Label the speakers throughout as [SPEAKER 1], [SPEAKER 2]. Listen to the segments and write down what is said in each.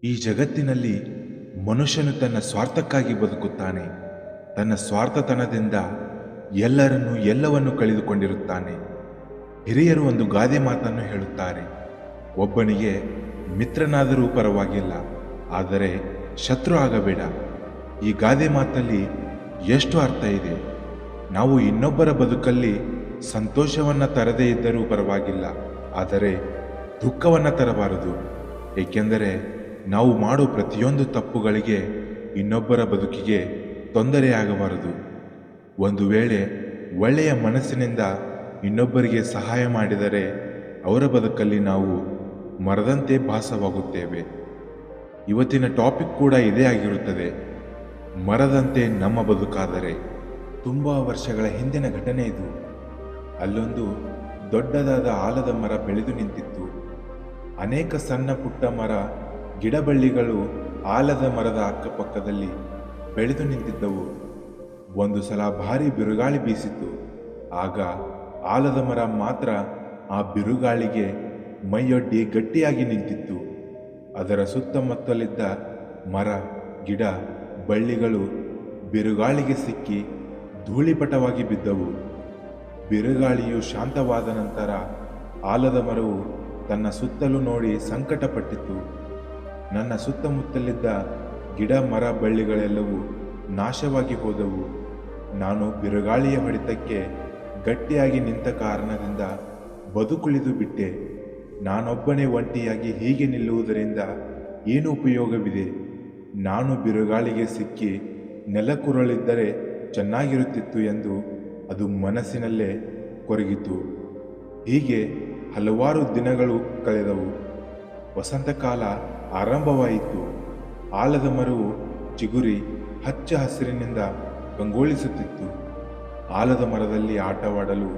[SPEAKER 1] ಈ ಜಗತ್ತಿನಲ್ಲಿ ಮನುಷ್ಯನು ತನ್ನ ಸ್ವಾರ್ಥಕ್ಕಾಗಿ ಬದುಕುತ್ತಾನೆ. ತನ್ನ ಸ್ವಾರ್ಥತನದಿಂದ ಎಲ್ಲವನ್ನೂ ಕಳೆದುಕೊಂಡಿರುತ್ತಾನೆ. ಹಿರಿಯರು ಒಂದು ಗಾದೆ ಮಾತನ್ನು ಹೇಳುತ್ತಾರೆ, ಒಬ್ಬನಿಗೆ ಮಿತ್ರನಾದರೂ ಪರವಾಗಿಲ್ಲ, ಆದರೆ ಶತ್ರು ಆಗಬೇಡ. ಈ ಗಾದೆ ಮಾತಲ್ಲಿ ಎಷ್ಟು ಅರ್ಥ ಇದೆ. ನಾವು ಇನ್ನೊಬ್ಬರ ಬದುಕಲ್ಲಿ ಸಂತೋಷವನ್ನು ತರದೇ ಇದ್ದರೂ ಪರವಾಗಿಲ್ಲ, ಆದರೆ ದುಃಖವನ್ನು ತರಬಾರದು. ಏಕೆಂದರೆ ನಾವು ಮಾಡೋ ಪ್ರತಿಯೊಂದು ತಪ್ಪುಗಳಿಗೆ ಇನ್ನೊಬ್ಬರ ಬದುಕಿಗೆ ತೊಂದರೆಯಾಗಬಾರದು. ಒಂದು ವೇಳೆ ಒಳ್ಳೆಯ ಮನಸ್ಸಿನಿಂದ ಇನ್ನೊಬ್ಬರಿಗೆ ಸಹಾಯ ಮಾಡಿದರೆ ಅವರ ಬದುಕಲ್ಲಿ ನಾವು ಮರದಂತೆ ಭಾಸವಾಗುತ್ತೇವೆ. ಇವತ್ತಿನ ಟಾಪಿಕ್ ಕೂಡ ಇದೇ ಆಗಿರುತ್ತದೆ, ಮರದಂತೆ ನಮ್ಮ ಬದುಕಾದರೆ. ತುಂಬ ವರ್ಷಗಳ ಹಿಂದಿನ ಘಟನೆ ಇದು. ಅಲ್ಲೊಂದು ದೊಡ್ಡದಾದ ಆಲದ ಮರ ಬೆಳೆದು ನಿಂತಿತ್ತು. ಅನೇಕ ಸಣ್ಣ ಪುಟ್ಟ ಮರ ಗಿಡಬಳ್ಳಿಗಳು ಆಲದ ಮರದ ಅಕ್ಕಪಕ್ಕದಲ್ಲಿ ಬೆಳೆದು ನಿಂತಿದ್ದವು. ಒಂದು ಸಲ ಭಾರಿ ಬಿರುಗಾಳಿ ಬೀಸಿತು. ಆಗ ಆಲದ ಮರ ಮಾತ್ರ ಆ ಬಿರುಗಾಳಿಗೆ ಮೈಯೊಡ್ಡಿ ಗಟ್ಟಿಯಾಗಿ ನಿಂತಿತ್ತು. ಅದರ ಸುತ್ತಮುತ್ತಲಿದ್ದ ಮರ ಗಿಡ ಬಳ್ಳಿಗಳು ಬಿರುಗಾಳಿಗೆ ಸಿಕ್ಕಿ ಧೂಳಿಪಟವಾಗಿ ಬಿದ್ದವು. ಬಿರುಗಾಳಿಯು ಶಾಂತವಾದ ನಂತರ ಆಲದ ಮರವು ತನ್ನ ಸುತ್ತಲೂ ನೋಡಿ ಸಂಕಟಪಟ್ಟಿತು. ನನ್ನ ಸುತ್ತಮುತ್ತಲಿದ್ದ ಗಿಡ ಮರ ಬಳ್ಳಿಗಳೆಲ್ಲವೂ ನಾಶವಾಗಿ ಹೋದವು. ನಾನು ಬಿರುಗಾಳಿಯ ಹೊಡೆತಕ್ಕೆ ಗಟ್ಟಿಯಾಗಿ ನಿಂತ ಕಾರಣದಿಂದ ಬದುಕುಳಿದು ಬಿಟ್ಟೆ. ನಾನೊಬ್ಬನೇ ಒಂಟಿಯಾಗಿ ಹೀಗೆ ನಿಲ್ಲುವುದರಿಂದ ಏನು ಉಪಯೋಗವಿದೆ? ನಾನು ಬಿರುಗಾಳಿಗೆ ಸಿಕ್ಕಿ ನೆಲಕ್ಕುರುಳಿದ್ದರೆ ಚೆನ್ನಾಗಿರುತ್ತಿತ್ತು ಎಂದು ಅದು ಮನಸ್ಸಿನಲ್ಲೇ ಕೊರಗಿತು. ಹೀಗೆ ಹಲವಾರು ದಿನಗಳು ಕಳೆದವು. ವಸಂತಕಾಲ ಆರಂಭವಾಯಿತು. ಆಲದ ಮರವು ಚಿಗುರಿ ಹಚ್ಚ ಹಸಿರಿನಿಂದ ಕಂಗೊಳಿಸುತ್ತಿತ್ತು. ಆಲದ ಮರದಲ್ಲಿ ಆಟವಾಡಲು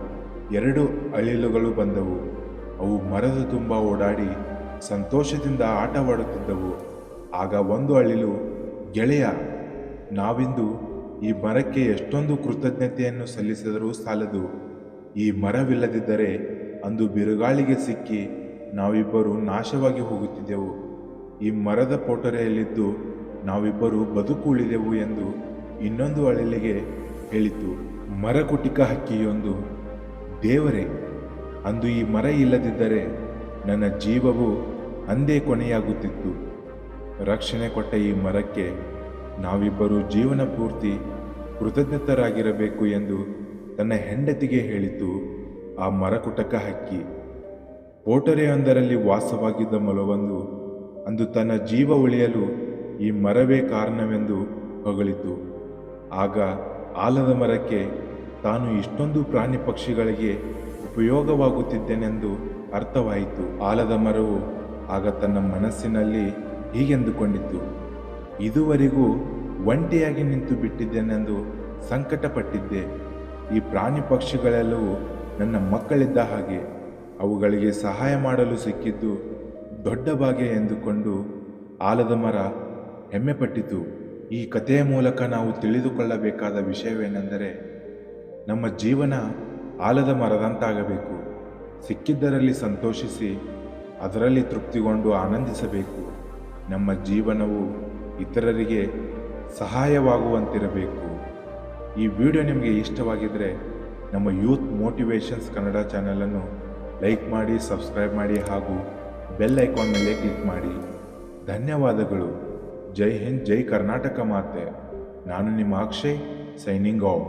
[SPEAKER 1] 2 ಅಳಿಲುಗಳು ಬಂದವು. ಅವು ಮರದ ತುಂಬ ಓಡಾಡಿ ಸಂತೋಷದಿಂದ ಆಟವಾಡುತ್ತಿದ್ದವು. ಆಗ ಒಂದು ಅಳಿಲು, ಗೆಳೆಯ, ನಾವಿಂದು ಈ ಮರಕ್ಕೆ ಎಷ್ಟೊಂದು ಕೃತಜ್ಞತೆಯನ್ನು ಸಲ್ಲಿಸಿದರೂ ಸಾಲದು. ಈ ಮರವಿಲ್ಲದಿದ್ದರೆ ಅಂದು ಬಿರುಗಾಳಿಗೆ ಸಿಕ್ಕಿ ನಾವಿಬ್ಬರು ನಾಶವಾಗಿ ಹೋಗುತ್ತಿದ್ದೆವು. ಈ ಮರದ ಪೋಟರೆಯಲ್ಲಿದ್ದು ನಾವಿಬ್ಬರು ಬದುಕು ಉಳಿದೆವು ಎಂದು ಇನ್ನೊಂದು ಅಳಿಲಿಗೆ ಹೇಳಿತು. ಮರಕುಟಿಕ ಹಕ್ಕಿಯೊಂದು, ದೇವರೇ, ಅಂದು ಈ ಮರ ಇಲ್ಲದಿದ್ದರೆ ನನ್ನ ಜೀವವು ಅಂದೇ ಕೊನೆಯಾಗುತ್ತಿತ್ತು. ರಕ್ಷಣೆ ಕೊಟ್ಟ ಈ ಮರಕ್ಕೆ ನಾವಿಬ್ಬರು ಜೀವನ ಪೂರ್ತಿ ಕೃತಜ್ಞತರಾಗಿರಬೇಕು ಎಂದು ತನ್ನ ಹೆಂಡತಿಗೆ ಹೇಳಿತು ಆ ಮರಕುಟಕ ಹಕ್ಕಿ. ಪೋಟರೆಯೊಂದರಲ್ಲಿ ವಾಸವಾಗಿದ್ದ ಮೊಲವೊಂದು ಅಂದು ತನ್ನ ಜೀವ ಉಳಿಯಲು ಈ ಮರವೇ ಕಾರಣವೆಂದು ಹೊಗಳಿತು. ಆಗ ಆಲದ ಮರಕ್ಕೆ ತಾನು ಇಷ್ಟೊಂದು ಪ್ರಾಣಿ ಪಕ್ಷಿಗಳಿಗೆ ಉಪಯೋಗವಾಗುತ್ತಿದ್ದೇನೆಂದು ಅರ್ಥವಾಯಿತು. ಆಲದ ಮರವು ಆಗ ತನ್ನ ಮನಸ್ಸಿನಲ್ಲಿ ಹೀಗೆಂದುಕೊಂಡಿತು, ಇದುವರೆಗೂ ಒಂಟಿಯಾಗಿ ನಿಂತು ಬಿಟ್ಟಿದ್ದೇನೆಂದು ಸಂಕಟಪಟ್ಟಿದ್ದೆ. ಈ ಪ್ರಾಣಿ ಪಕ್ಷಿಗಳೆಲ್ಲವೂ ನನ್ನ ಮಕ್ಕಳಿದ್ದ ಹಾಗೆ, ಅವುಗಳಿಗೆ ಸಹಾಯ ಮಾಡಲು ಸಿಕ್ಕಿದ್ದು ದೊಡ್ಡ ಭಾಗ್ಯ ಎಂದುಕೊಂಡು ಆಲದ ಮರ ಹೆಮ್ಮೆಪಟ್ಟಿತು. ಈ ಕಥೆಯ ಮೂಲಕ ನಾವು ತಿಳಿದುಕೊಳ್ಳಬೇಕಾದ ವಿಷಯವೇನೆಂದರೆ, ನಮ್ಮ ಜೀವನ ಆಲದ ಮರದಂತಾಗಬೇಕು. ಸಿಕ್ಕಿದ್ದರಲ್ಲಿ ಸಂತೋಷಿಸಿ ಅದರಲ್ಲಿ ತೃಪ್ತಿಗೊಂಡು ಆನಂದಿಸಬೇಕು. ನಮ್ಮ ಜೀವನವು ಇತರರಿಗೆ ಸಹಾಯವಾಗುವಂತಿರಬೇಕು. ಈ ವಿಡಿಯೋ ನಿಮಗೆ ಇಷ್ಟವಾಗಿದ್ದರೆ ನಮ್ಮ ಯೂತ್ ಮೋಟಿವೇಶನ್ಸ್ ಕನ್ನಡ ಚಾನಲನ್ನು ಲೈಕ್ ಮಾಡಿ, ಸಬ್ಸ್ಕ್ರೈಬ್ ಮಾಡಿ ಹಾಗೂ ಬೆಲ್ ಐಕಾನ್ ಮೇಲೆ ಕ್ಲಿಕ್ ಮಾಡಿ. ಧನ್ಯವಾದಗಳು. ಜೈ ಹಿಂದ್, ಜೈ ಕರ್ನಾಟಕ ಮಾತೆ. ನಾನು ನಿಮ್ಮ ಅಕ್ಷಯ್, ಸೈನಿಂಗ್ ಆಫ್.